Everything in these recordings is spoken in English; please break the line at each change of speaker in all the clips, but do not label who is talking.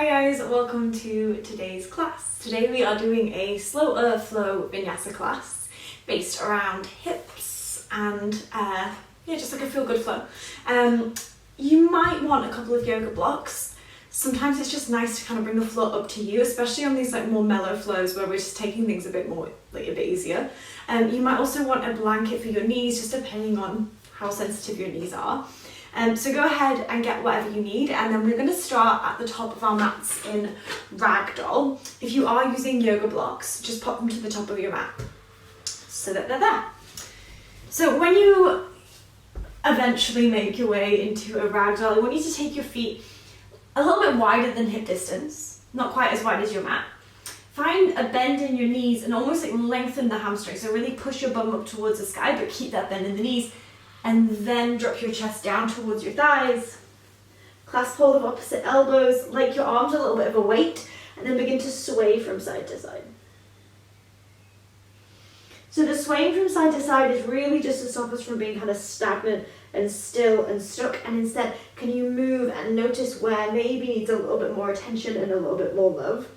Hi guys, welcome to today's class. Today we are doing a slower flow vinyasa class based around hips and just like a feel good flow. You might want a couple of yoga blocks. Sometimes it's just nice to kind of bring the flow up to you, especially on these like more mellow flows where we're just taking things a bit easier. You might also want a blanket for your knees, just depending on how sensitive your knees are. So go ahead and get whatever you need, and then we're going to start at the top of our mats in Ragdoll. If you are using yoga blocks, just pop them to the top of your mat so that they're there. So when you eventually make your way into a Ragdoll, I want you to take your feet a little bit wider than hip distance, not quite as wide as your mat. Find a bend in your knees and almost like lengthen the hamstring. So really push your bum up towards the sky, but keep that bend in the knees. And then drop your chest down towards your thighs. Clasp hold of opposite elbows, like your arms a little bit of a weight, and then begin to sway from side to side. So the swaying from side to side is really just to stop us from being kind of stagnant and still and stuck, and instead, can you move and notice where maybe needs a little bit more attention and a little bit more love?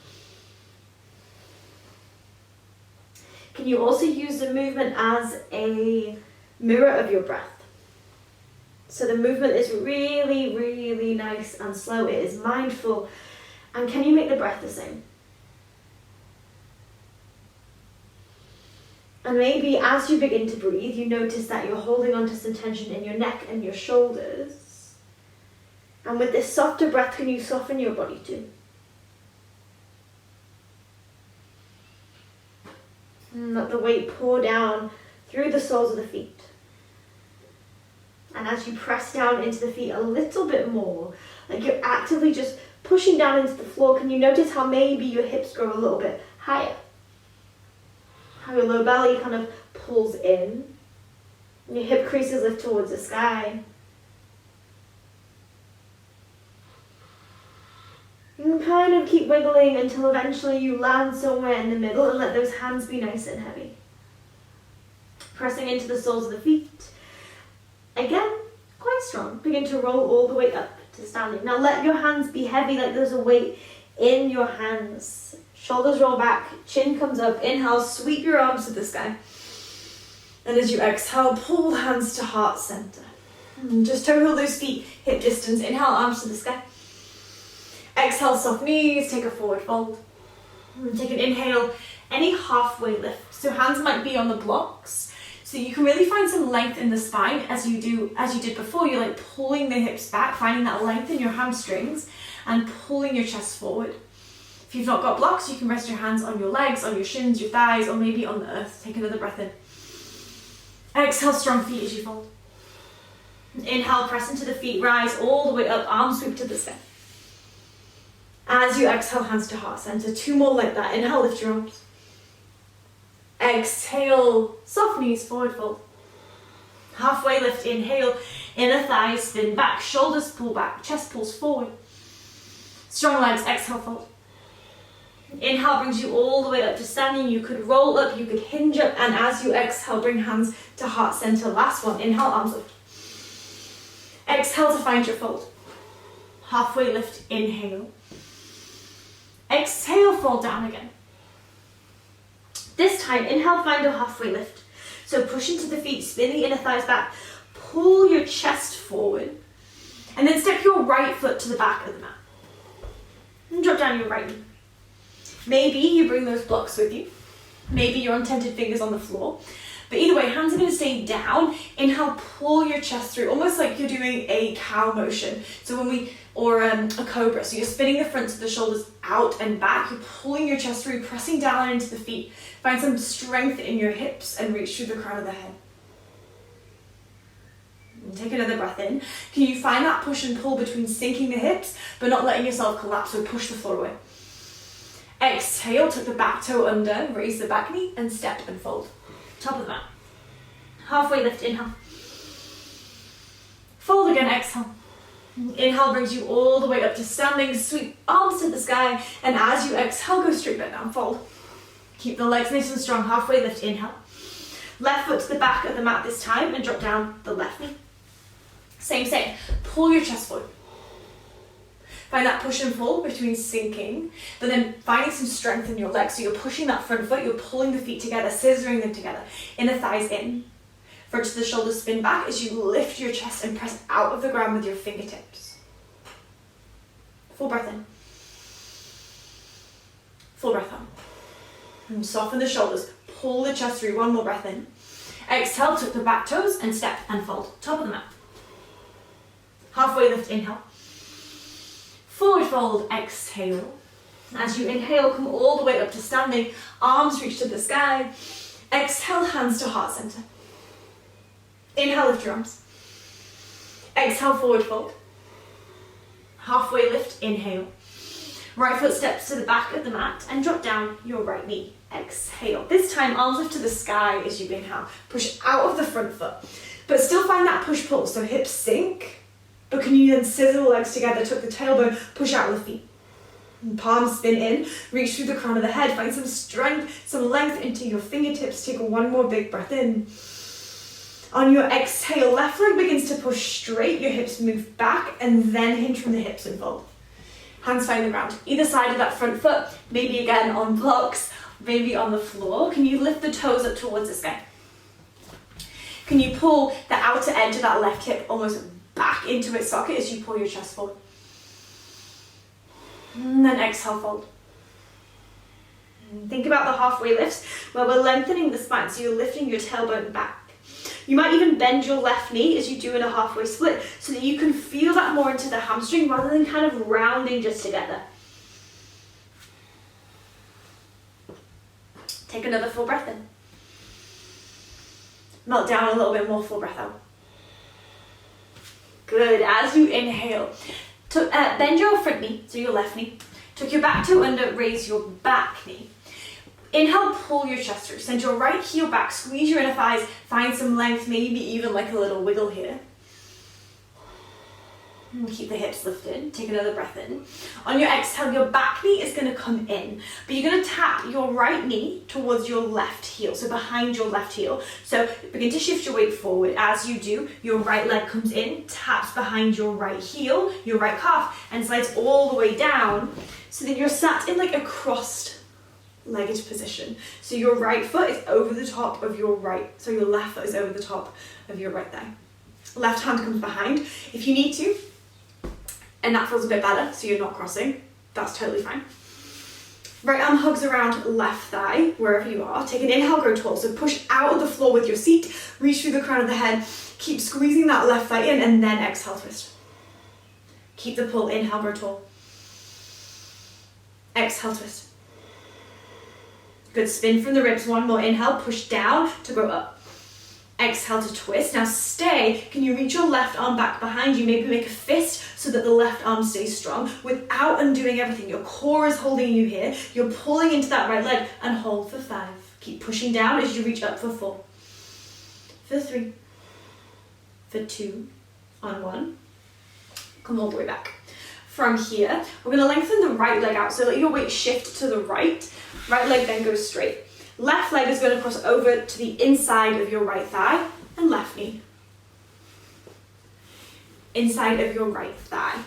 Can you also use the movement as a mirror of your breath? So the movement is really, really nice and slow. It is mindful. And can you make the breath the same? And maybe as you begin to breathe, you notice that you're holding on to some tension in your neck and your shoulders. And with this softer breath, can you soften your body too? And let the weight pour down through the soles of the feet. And as you press down into the feet a little bit more, like you're actively just pushing down into the floor, can you notice how maybe your hips grow a little bit higher? How your low belly kind of pulls in, and your hip creases lift towards the sky. And kind of keep wiggling until eventually you land somewhere in the middle and let those hands be nice and heavy. Pressing into the soles of the feet. Again, quite strong. Begin to roll all the way up to standing. Now let your hands be heavy, like there's a weight in your hands. Shoulders roll back, chin comes up. Inhale, sweep your arms to the sky. And as you exhale, pull hands to heart center. Just toe heel those feet, hip distance. Inhale, arms to the sky. Exhale, soft knees, take a forward fold. Take an inhale, any halfway lift. So hands might be on the blocks. So you can really find some length in the spine as you did before. You're like pulling the hips back, finding that length in your hamstrings and pulling your chest forward. If you've not got blocks, you can rest your hands on your legs, on your shins, your thighs, or maybe on the earth. Take another breath in. Exhale, strong feet as you fold. Inhale, press into the feet, rise all the way up, arms sweep to the sky. As you exhale, hands to heart center. Two more like that. Inhale, lift your arms. Exhale, soft knees, forward fold. Halfway lift, inhale, inner thighs spin back, shoulders pull back, chest pulls forward. Strong legs, exhale, fold. Inhale brings you all the way up to standing. You could roll up, you could hinge up, and as you exhale, bring hands to heart center. Last one, inhale, arms lift. Exhale to find your fold. Halfway lift, inhale. Exhale, fold down again. This time, inhale, find a halfway lift. So push into the feet, spin the inner thighs back, pull your chest forward, and then step your right foot to the back of the mat. And drop down your right knee. Maybe you bring those blocks with you. Maybe your untented fingers on the floor. But either way, hands are going to stay down. Inhale, pull your chest through, almost like you're doing a cow motion. So or a cobra. So you're spinning the fronts of the shoulders out and back. You're pulling your chest through, pressing down into the feet. Find some strength in your hips and reach through the crown of the head. And take another breath in. Can you find that push and pull between sinking the hips, but not letting yourself collapse or push the floor away? Exhale, tuck the back toe under, raise the back knee, and step and fold. Top of the mat. Halfway lift, inhale. Fold again, exhale. Inhale brings you all the way up to standing, sweep arms to the sky, and as you exhale, go straight back down, fold. Keep the legs nice and strong, halfway lift, inhale. Left foot to the back of the mat this time, and drop down the left knee. Same, pull your chest forward.
Find that push and pull between sinking, but then finding some strength in your legs. So you're pushing that front foot, you're pulling the feet together, scissoring them together. Inner thighs in. Front to the shoulders spin back as you lift your chest and press out of the ground with your fingertips. Full breath in. Full breath out. And soften the shoulders. Pull the chest through. One more breath in. Exhale, tuck the back toes and step and fold. Top of the mat. Halfway lift, inhale. Forward fold, exhale. As you inhale, come all the way up to standing. Arms reach to the sky. Exhale, hands to heart center. Inhale, lift your arms. Exhale, forward fold. Halfway lift, inhale. Right foot steps to the back of the mat and drop down your right knee. Exhale. This time, arms lift to the sky as you inhale. Push out of the front foot, but still find that push-pull. So hips sink, but can you then scissor the legs together, tuck the tailbone, push out with the feet. And palms spin in, reach through the crown of the head, find some strength, some length into your fingertips. Take one more big breath in. On your exhale, left leg begins to push straight, your hips move back, and then hinge from the hips and fold. Hands find the ground. Either side of that front foot, maybe again on blocks, maybe on the floor. Can you lift the toes up towards the sky? Can you pull the outer edge of that left hip almost back into its socket as you pull your chest forward? And then exhale, fold. And think about the halfway lifts where we're lengthening the spine, so you're lifting your tailbone back. You might even bend your left knee as you do in a halfway split so that you can feel that more into the hamstring rather than kind of rounding just together. Take another full breath in. Melt down a little bit more, full breath out. Good. As you inhale, bend your front knee, so your left knee. Tuck your back toe under, raise your back knee. Inhale, pull your chest through. Send your right heel back, squeeze your inner thighs, find some length, maybe even like a little wiggle here. And keep the hips lifted. Take another breath in. On your exhale, your back knee is going to come in, but you're going to tap your right knee towards your left heel, so behind your left heel. So begin to shift your weight forward. As you do, your right leg comes in, taps behind your right heel, your right calf, and slides all the way down, so that you're sat in like a crossed-legged position. So your right foot is over the top of your right, so your left foot is over the top of your right thigh. Left hand comes behind. If you need to, and that feels a bit better, so you're not crossing, that's totally fine. Right arm hugs around left thigh, wherever you are. Take an inhale, grow tall. So push out of the floor with your seat, reach through the crown of the head, keep squeezing that left thigh in, and then exhale, twist. Keep the pull, inhale, grow tall. Exhale, twist. Good, spin from the ribs, one more. Inhale, push down to grow up. Exhale to twist. Now stay. Can you reach your left arm back behind you? Maybe make a fist so that the left arm stays strong without undoing everything. Your core is holding you here. You're pulling into that right leg and hold for 5. Keep pushing down as you reach up for 4. For 3. For 2. On 1. Come all the way back. From here, we're going to lengthen the right leg out. So let your weight shift to the right. Right leg then goes straight. Left leg is going to cross over to the inside of your right thigh and left knee. Inside of your right thigh.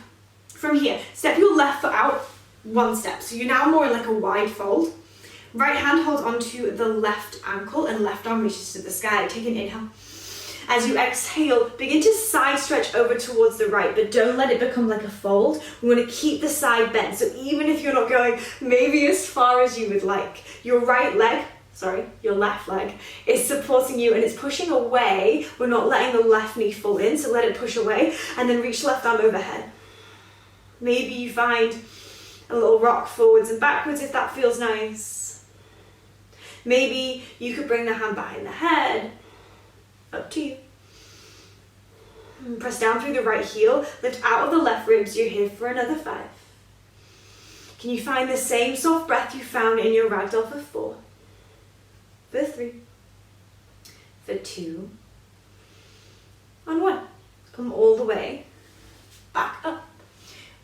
From here, step your left foot out 1 step. So you're now more in like a wide fold. Right hand holds onto the left ankle and left arm reaches to the sky. Take an inhale. As you exhale, begin to side stretch over towards the right, but don't let it become like a fold. We want to keep the side bent. So even if you're not going maybe as far as you would like, your left leg is supporting you and it's pushing away. We're not letting the left knee fall in, so let it push away and then reach left arm overhead. Maybe you find a little rock forwards and backwards if that feels nice. Maybe you could bring the hand behind the head. Up to you. And press down through the right heel, lift out of the left ribs. You're here for another 5. Can you find the same soft breath you found in your ragdoll for 4? For 3, for 2, on 1. Come all the way back up.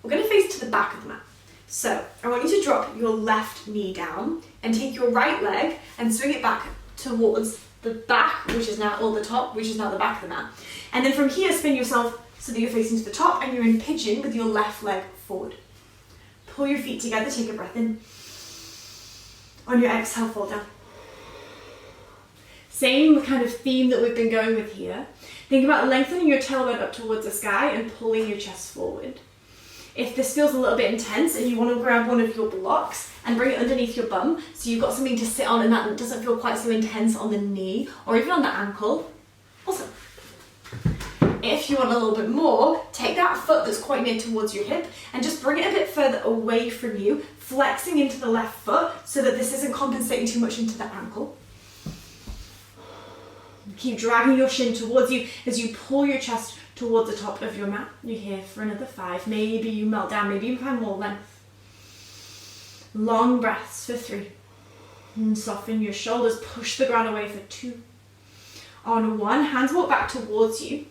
We're going to face to the back of the mat. So I want you to drop your left knee down and take your right leg and swing it back towards the back, which is now all the top, which is now the back of the mat. And then from here, spin yourself so that you're facing to the top and you're in pigeon with your left leg forward. pull your feet together, take a breath in. On your exhale, fold down. Same kind of theme that we've been going with here. Think about lengthening your tailbone up towards the sky and pulling your chest forward. If this feels a little bit intense and you want to grab one of your blocks and bring it underneath your bum so you've got something to sit on and that doesn't feel quite so intense on the knee or even on the ankle, awesome. If you want a little bit more, take that foot that's quite near towards your hip and just bring it a bit further away from you, flexing into the left foot so that this isn't compensating too much into the ankle. Keep dragging your shin towards you as you pull your chest towards the top of your mat. You're here for another 5. Maybe you melt down, maybe you find more length. Long breaths for 3. And soften your shoulders, push the ground away for 2. On 1, hands walk back towards you.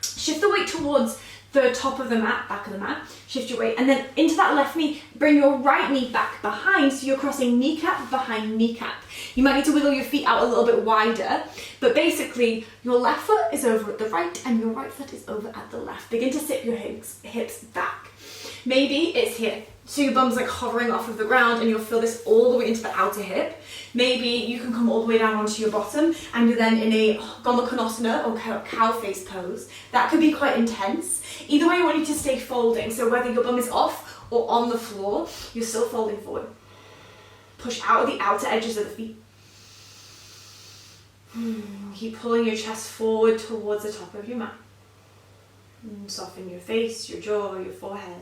Shift the weight towards the top of the mat, back of the mat. Shift your weight and then into that left knee, bring your right knee back behind so you're crossing kneecap behind kneecap. You might need to wiggle your feet out a little bit wider, but basically your left foot is over at the right and your right foot is over at the left. Begin to sit your hips back. Maybe it's here. So your bum's like hovering off of the ground and you'll feel this all the way into the outer hip. Maybe you can come all the way down onto your bottom and you're then in a Goma Konasana or cow face pose. That could be quite intense. Either way, I want you to stay folding. So whether your bum is off or on the floor, you're still folding forward. Push out of the outer edges of the feet. Keep pulling your chest forward towards the top of your mat. Soften your face, your jaw, your forehead.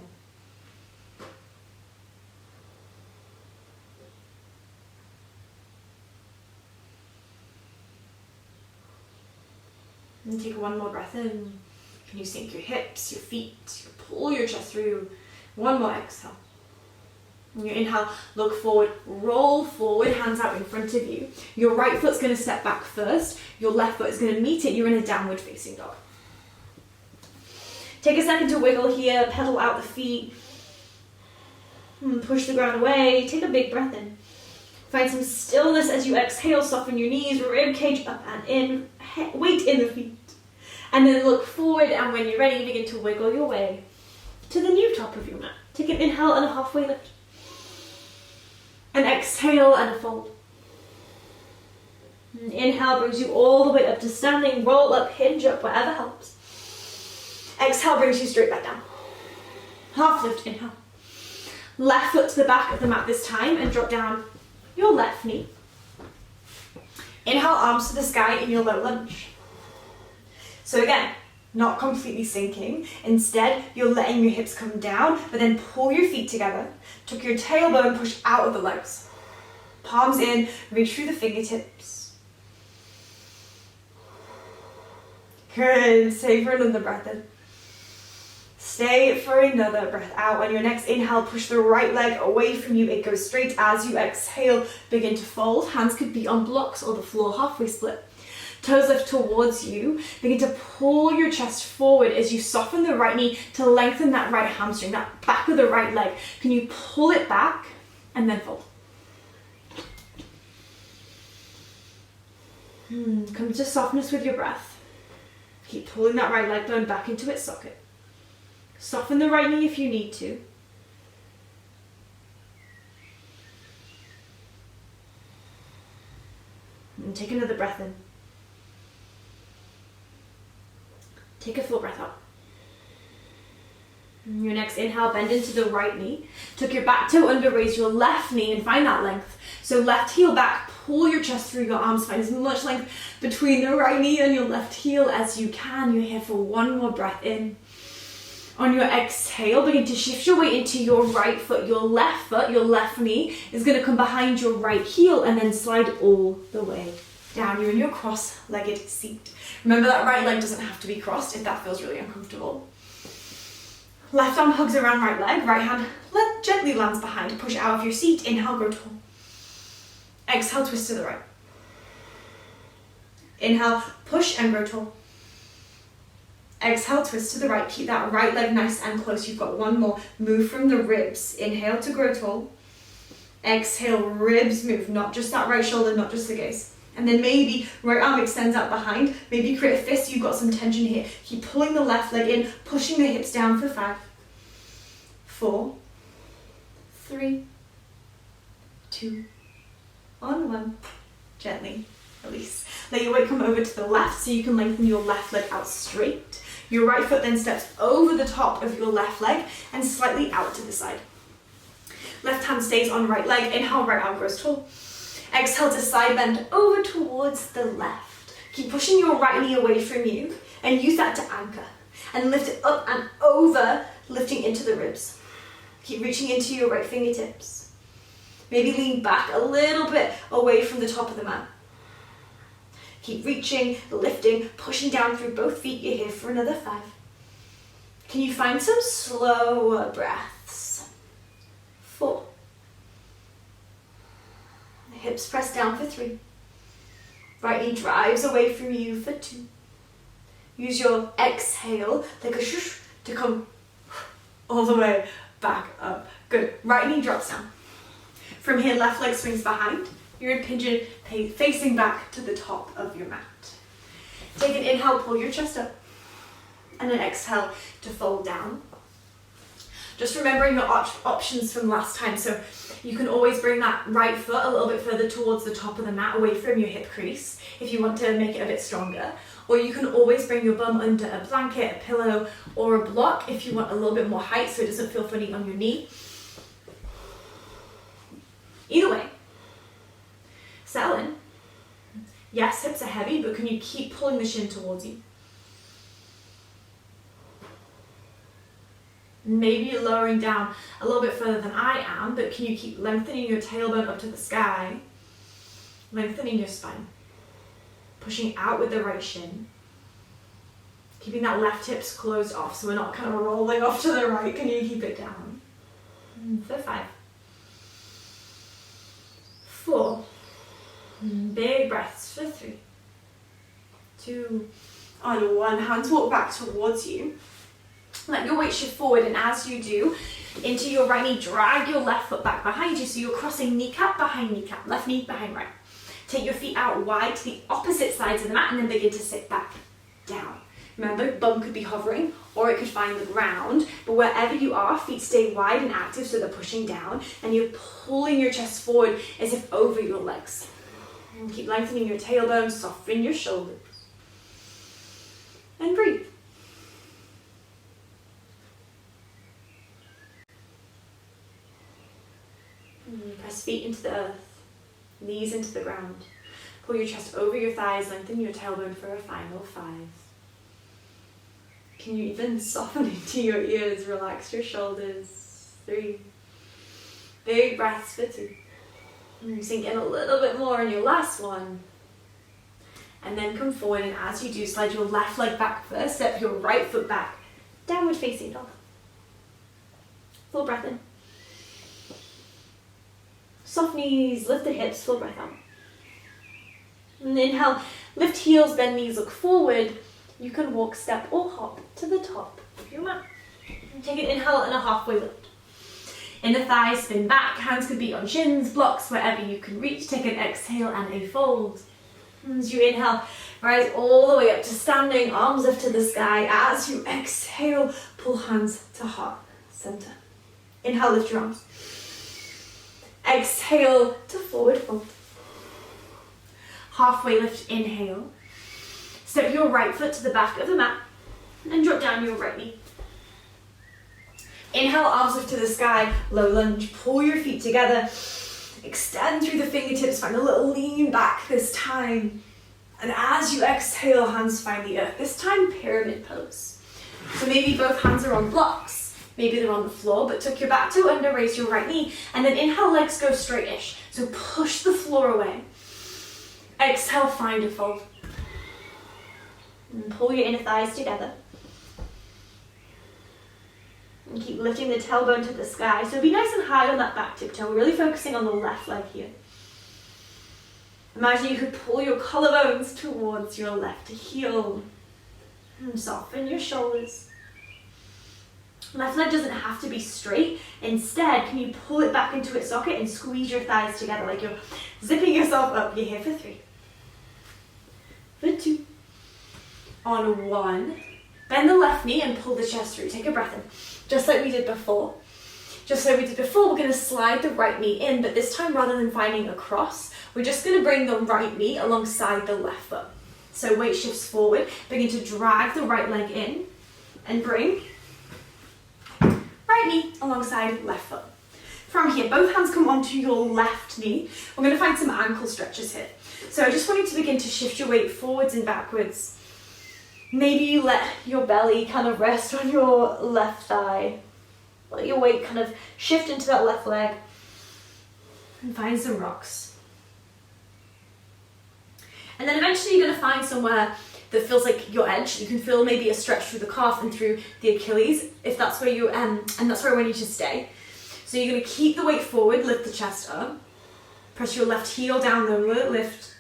And take one more breath in. Can you sink your hips, your feet, pull your chest through. One more exhale. On your inhale, look forward, roll forward, hands out in front of you. Your right foot's going to step back first. Your left foot is going to meet it. You're in a downward facing dog. Take a second to wiggle here, pedal out the feet. Push the ground away. Take a big breath in. Find some stillness as you exhale, soften your knees, rib cage up and in, weight in the feet. And then look forward, and when you're ready, begin to wiggle your way to the new top of your mat. Take an inhale and a halfway lift. An exhale and a fold. And inhale brings you all the way up to standing, roll up, hinge up, whatever helps. Exhale brings you straight back down. Half lift, inhale. Left foot to the back of the mat this time and drop down your left knee. Inhale, arms to the sky in your low lunge. So again, not completely sinking. Instead, you're letting your hips come down, but then pull your feet together. Tuck your tailbone, push out of the legs. Palms in, reach through the fingertips. Good, stay for another breath in. Stay for another breath out. On your next inhale, push the right leg away from you. It goes straight as you exhale. Begin to fold. Hands could be on blocks or the floor, halfway split. Toes lift towards you. Begin to pull your chest forward as you soften the right knee to lengthen that right hamstring, that back of the right leg. Can you pull it back and then fold? Come to softness with your breath. Keep pulling that right leg bone back into its socket. Soften the right knee if you need to. And take another breath in. Take a full breath out. And your next inhale, bend into the right knee. Tuck your back toe under, raise your left knee and find that length. So left heel back, pull your chest through your arms, find as much length between the right knee and your left heel as you can. You're here for one more breath in. On your exhale, begin to shift your weight into your right foot. Your left knee is going to come behind your right heel and then slide all the way down. You're in your cross-legged seat. Remember that right leg doesn't have to be crossed if that feels really uncomfortable. Left arm hugs around right leg, right hand gently lands behind. Push out of your seat, inhale, grow tall. Exhale, twist to the right. Inhale, push and grow tall. Exhale, twist to the right. Keep that right leg nice and close. You've got one more. Move from the ribs. Inhale to grow tall. Exhale, ribs move. Not just that right shoulder, not just the gaze. And then maybe right arm extends out behind. Maybe create a fist. You've got some tension here. Keep pulling the left leg in, pushing the hips down for 5, 4, 2. On 1. Gently release. Let your weight come over to the left so you can lengthen your left leg out straight. Your right foot then steps over the top of your left leg and slightly out to the side. Left hand stays on right leg. Inhale, right arm grows tall. Exhale to side bend over towards the left. Keep pushing your right knee away from you and use that to anchor. And lift it up and over, lifting into the ribs. Keep reaching into your right fingertips. Maybe lean back a little bit away from the top of the mat. Keep reaching, lifting, pushing down through both feet. You're here for another 5. Can you find some slower breaths? 4. Hips press down for 3. Right knee drives away from you for 2. Use your exhale, like a shush, to come all the way back up. Good. Right knee drops down. From here, left leg swings behind. You're in pigeon, facing back to the top of your mat. Take an inhale, pull your chest up. And an exhale to fold down. Just remembering your options from last time. So you can always bring that right foot a little bit further towards the top of the mat, away from your hip crease, if you want to make it a bit stronger. Or you can always bring your bum under a blanket, a pillow, or a block if you want a little bit more height so it doesn't feel funny on your knee. Either way, settle in. Yes, hips are heavy, but can you keep pulling the shin towards you? Maybe you're lowering down a little bit further than I am, but can you keep lengthening your tailbone up to the sky? Lengthening your spine. Pushing out with the right shin. Keeping that left hips closed off so we're not kind of rolling off to the right. Can you keep it down? For 5. 4. Big breaths for 3. 2. On 1. Hands walk back towards you. Let your weight shift forward, and as you do, into your right knee, drag your left foot back behind you so you're crossing kneecap behind kneecap, left knee behind right. Take your feet out wide to the opposite sides of the mat and then begin to sit back down. Remember, bum could be hovering or it could find the ground, but wherever you are, feet stay wide and active so they're pushing down and you're pulling your chest forward as if over your legs. And keep lengthening your tailbone, soften your shoulders. And breathe. Press feet into the earth, knees into the ground. Pull your chest over your thighs, lengthen your tailbone for a final 5. Can you even soften into your ears, relax your shoulders? 3. Big breaths for 2. Sink in a little bit more in your last one. And then come forward, and as you do, slide your left leg back first, step your right foot back. Downward facing dog. Full breath in. Soft knees, lift the hips, full breath out. And inhale, lift heels, bend knees, look forward. You can walk, step, or hop to the top of your mat. Take an inhale and a halfway lift. Inner thighs spin back, hands could be on shins, blocks, wherever you can reach. Take an exhale and a fold. As you inhale, rise all the way up to standing, arms lift to the sky. As you exhale, pull hands to heart center. Inhale, lift your arms. Exhale to forward fold. Halfway lift, inhale. Step your right foot to the back of the mat and drop down your right knee. Inhale, arms lift to the sky, low lunge. Pull your feet together. Extend through the fingertips, find a little lean back this time. And as you exhale, hands find the earth. This time, pyramid pose. So maybe both hands are on blocks. Maybe they're on the floor, but tuck your back toe under, raise your right knee, and then inhale, legs go straight-ish. So push the floor away. Exhale, find a fold. And pull your inner thighs together. And keep lifting the tailbone to the sky. So be nice and high on that back tiptoe. We're really focusing on the left leg here. Imagine you could pull your collarbones towards your left heel. And soften your shoulders. Left leg doesn't have to be straight. Instead, can you pull it back into its socket and squeeze your thighs together like you're zipping yourself up? You're here for 3. For 2. On 1. Bend the left knee and pull the chest through. Take a breath in. Just like we did before. just like we did before, we're going to slide the right knee in, but this time rather than finding a cross, we're just going to bring the right knee alongside the left foot. So weight shifts forward, begin to drag the right leg in and bring right knee alongside left foot. From here, both hands come onto your left knee. We're going to find some ankle stretches here. So I just want you to begin to shift your weight forwards and backwards. Maybe you let your belly kind of rest on your left thigh. Let your weight kind of shift into that left leg and find some rocks. And then eventually you're going to find somewhere that feels like your edge. You can feel maybe a stretch through the calf and through the Achilles, if that's where you and that's where I want you to stay. So you're going to keep the weight forward, lift the chest up, press your left heel down, then lift,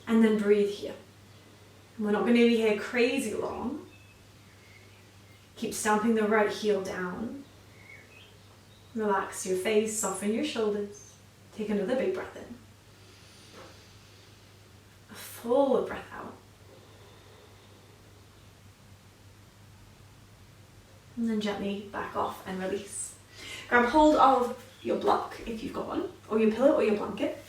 and then breathe here. And we're not going to be here crazy long. Keep stamping the right heel down. Relax your face, soften your shoulders. Take another big breath in. A full breath out. And then gently back off and release. Grab hold of your block if you've got one, or your pillow or your blanket.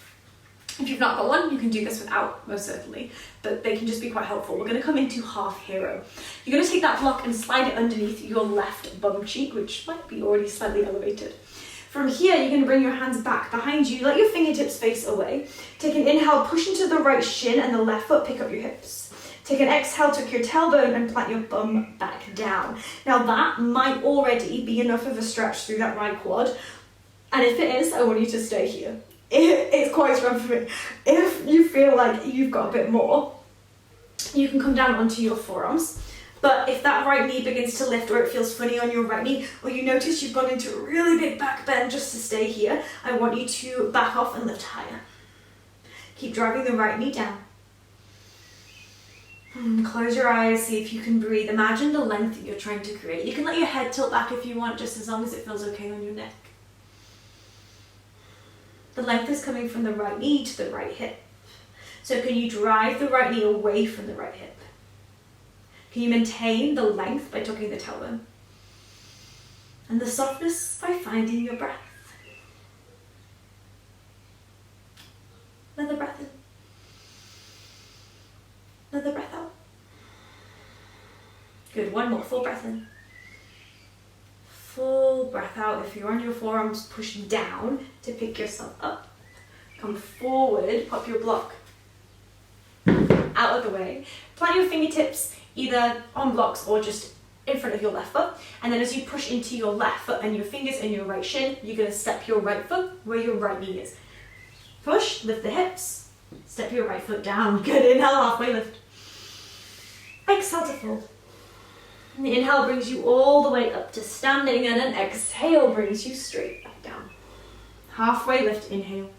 If you've not got one, you can do this without, most certainly, but they can just be quite helpful. We're going to come into half hero. You're going to take that block and slide it underneath your left bum cheek, which might be already slightly elevated. From here, you're going to bring your hands back behind you, let your fingertips face away. Take an inhale, push into the right shin and the left foot, pick up your hips. Take an exhale, tuck your tailbone and plant your bum back down. Now that might already be enough of a stretch through that right quad. And if it is, I want you to stay here. It's quite strong for me. If you feel like you've got a bit more, you can come down onto your forearms. But if that right knee begins to lift or it feels funny on your right knee, or you notice you've gone into a really big back bend just to stay here, I want you to back off and lift higher. Keep driving the right knee down. Close your eyes, see if you can breathe. Imagine the length that you're trying to create. You can let your head tilt back if you want, just as long as it feels okay on your neck. The length is coming from the right knee to the right hip. So can you drive the right knee away from the right hip? Can you maintain the length by tucking the tailbone? And the softness by finding your breath. Another breath in. Another breath out. Good, one more, full breath in. Full breath out. If you're on your forearms, push down to pick yourself up. Come forward, pop your block out of the way. Plant your fingertips either on blocks or just in front of your left foot. And then as you push into your left foot and your fingers in your right shin, you're going to step your right foot where your right knee is. Push, lift the hips, step your right foot down. Good, inhale, halfway lift. Exhale to fold. And the inhale brings you all the way up to standing, and an exhale brings you straight back down. Halfway lift, inhale.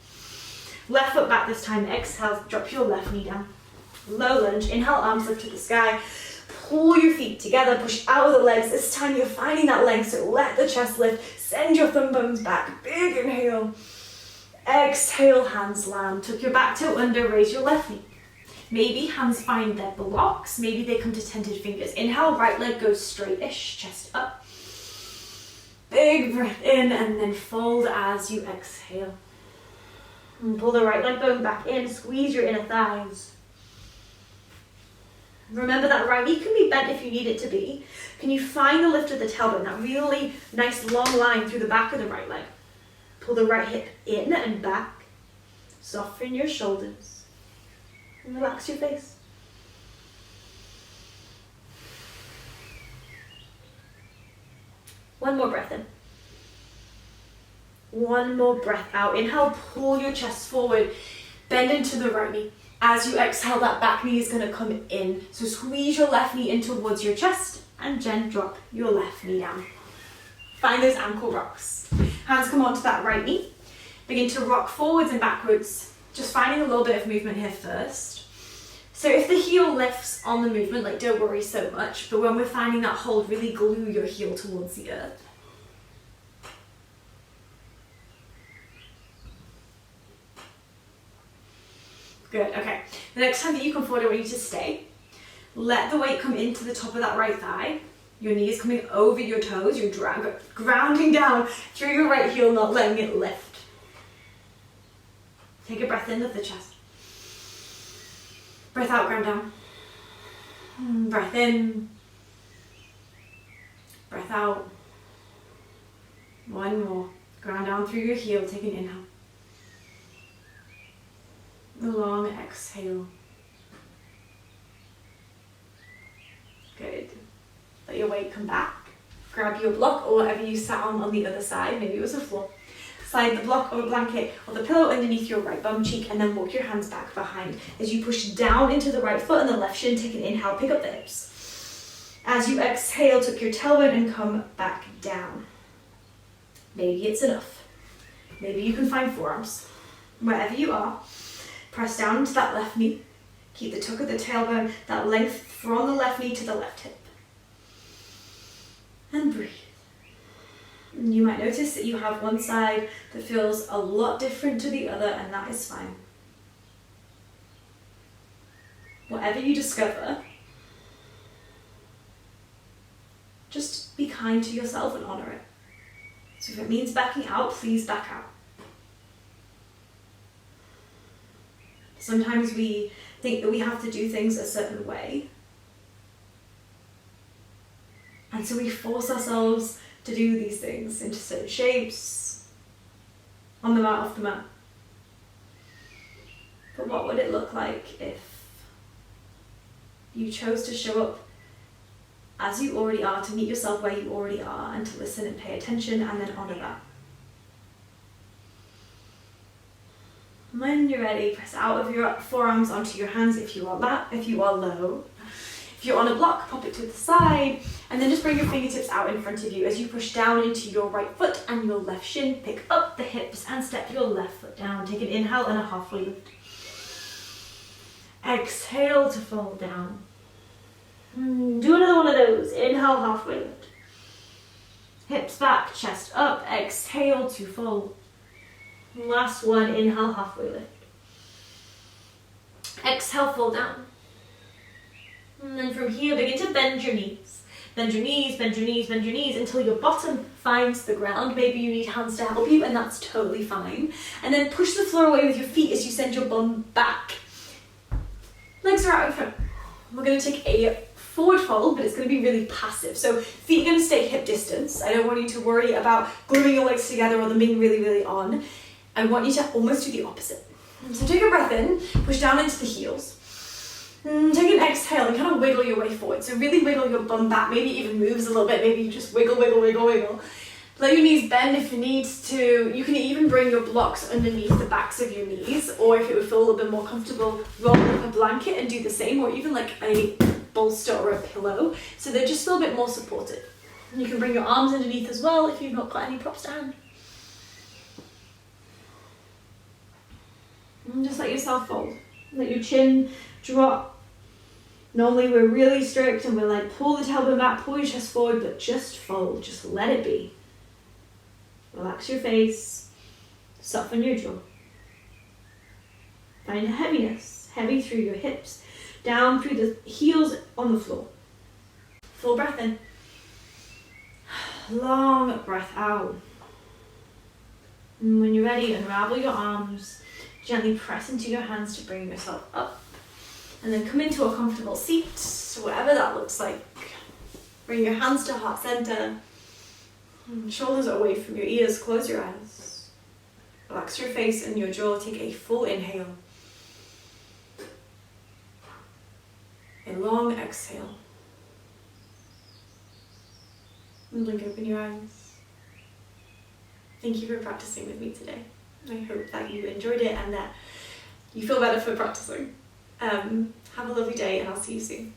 Left foot back this time, exhale, drop your left knee down. Low lunge, inhale, arms lift to the sky. Pull your feet together, push out of the legs. This time you're finding that length, so let the chest lift. Send your thumb bones back. Big inhale. Exhale, hands land. Tuck your back toe under, raise your left knee. Maybe hands find their blocks. Maybe they come to tented fingers. Inhale, right leg goes straight-ish, chest up. Big breath in and then fold as you exhale. And pull the right leg bone back in, squeeze your inner thighs. Remember that right knee can be bent if you need it to be. Can you find the lift of the tailbone, that really nice long line through the back of the right leg? Pull the right hip in and back. Soften your shoulders. And relax your face. One more breath in. One more breath out. Inhale, pull your chest forward. Bend into the right knee. As you exhale, that back knee is going to come in. So squeeze your left knee in towards your chest and gently drop your left knee down. Find those ankle rocks. Hands come onto that right knee. Begin to rock forwards and backwards. Just finding a little bit of movement here first. So if the heel lifts on the movement, like don't worry so much, but when we're finding that hold, really glue your heel towards the earth. Good, okay. The next time that you come forward, I want you to stay. Let the weight come into the top of that right thigh. Your knees coming over your toes, you're grounding down through your right heel, not letting it lift. Take a breath in, lift the chest. Breath out, ground down. Breath in. Breath out. One more. Ground down through your heel, take an inhale. A long exhale. Good. Let your weight come back. Grab your block or whatever you sat on the other side. Maybe it was the floor. Slide the block or a blanket or the pillow underneath your right bum cheek and then walk your hands back behind. As you push down into the right foot and the left shin, take an inhale, pick up the hips. As you exhale, tuck your tailbone and come back down. Maybe it's enough. Maybe you can find forearms. Wherever you are, press down into that left knee. Keep the tuck of the tailbone, that length from the left knee to the left hip. And breathe. And you might notice that you have one side that feels a lot different to the other, and that is fine. Whatever you discover, just be kind to yourself and honor it. So if it means backing out, please back out. Sometimes we think that we have to do things a certain way. And so we force ourselves to do these things into certain shapes, on the mat, off the mat. But what would it look like if you chose to show up as you already are, to meet yourself where you already are, and to listen and pay attention and then honor that? When you're ready, press out of your forearms onto your hands if you are low. If you're on a block, pop it to the side, and then just bring your fingertips out in front of you as you push down into your right foot and your left shin. Pick up the hips and step your left foot down. Take an inhale and a halfway lift. Exhale to fall down. Do another one of those. Inhale, halfway lift. Hips back, chest up. Exhale to fold. Last one, inhale, halfway lift. Exhale, fall down. And then from here, begin to bend your knees. Bend your knees, bend your knees, bend your knees until your bottom finds the ground. Maybe you need hands to help you, and that's totally fine. And then push the floor away with your feet as you send your bum back. Legs are out in front. We're going to take a forward fold, but it's going to be really passive. So feet are going to stay hip distance. I don't want you to worry about gluing your legs together or them being really, really on. I want you to almost do the opposite. So take a breath in, push down into the heels. Take an exhale and kind of wiggle your way forward. So really wiggle your bum back, maybe even moves a little bit, maybe you just wiggle, wiggle, wiggle, wiggle. Let your knees bend if you need to. You can even bring your blocks underneath the backs of your knees, or if it would feel a little bit more comfortable, roll up a blanket and do the same, or even like a bolster or a pillow, so they just feel a bit more supported. You can bring your arms underneath as well if you've not got any props to hand. And just let yourself fold. Let your chin drop. Normally we're really strict and we're like, pull the tailbone back, pull your chest forward, but just fold, just let it be. Relax your face, soften your jaw. Find a heaviness, heavy through your hips, down through the heels on the floor. Full breath in. Long breath out. And when you're ready, unravel your arms. Gently press into your hands to bring yourself up. And then come into a comfortable seat, whatever that looks like. Bring your hands to heart center. Shoulders away from your ears, close your eyes. Relax your face and your jaw. Take a full inhale. A long exhale. And blink open your eyes. Thank you for practicing with me today. I hope that you enjoyed it and that you feel better for practicing. Have a lovely day and I'll see you soon.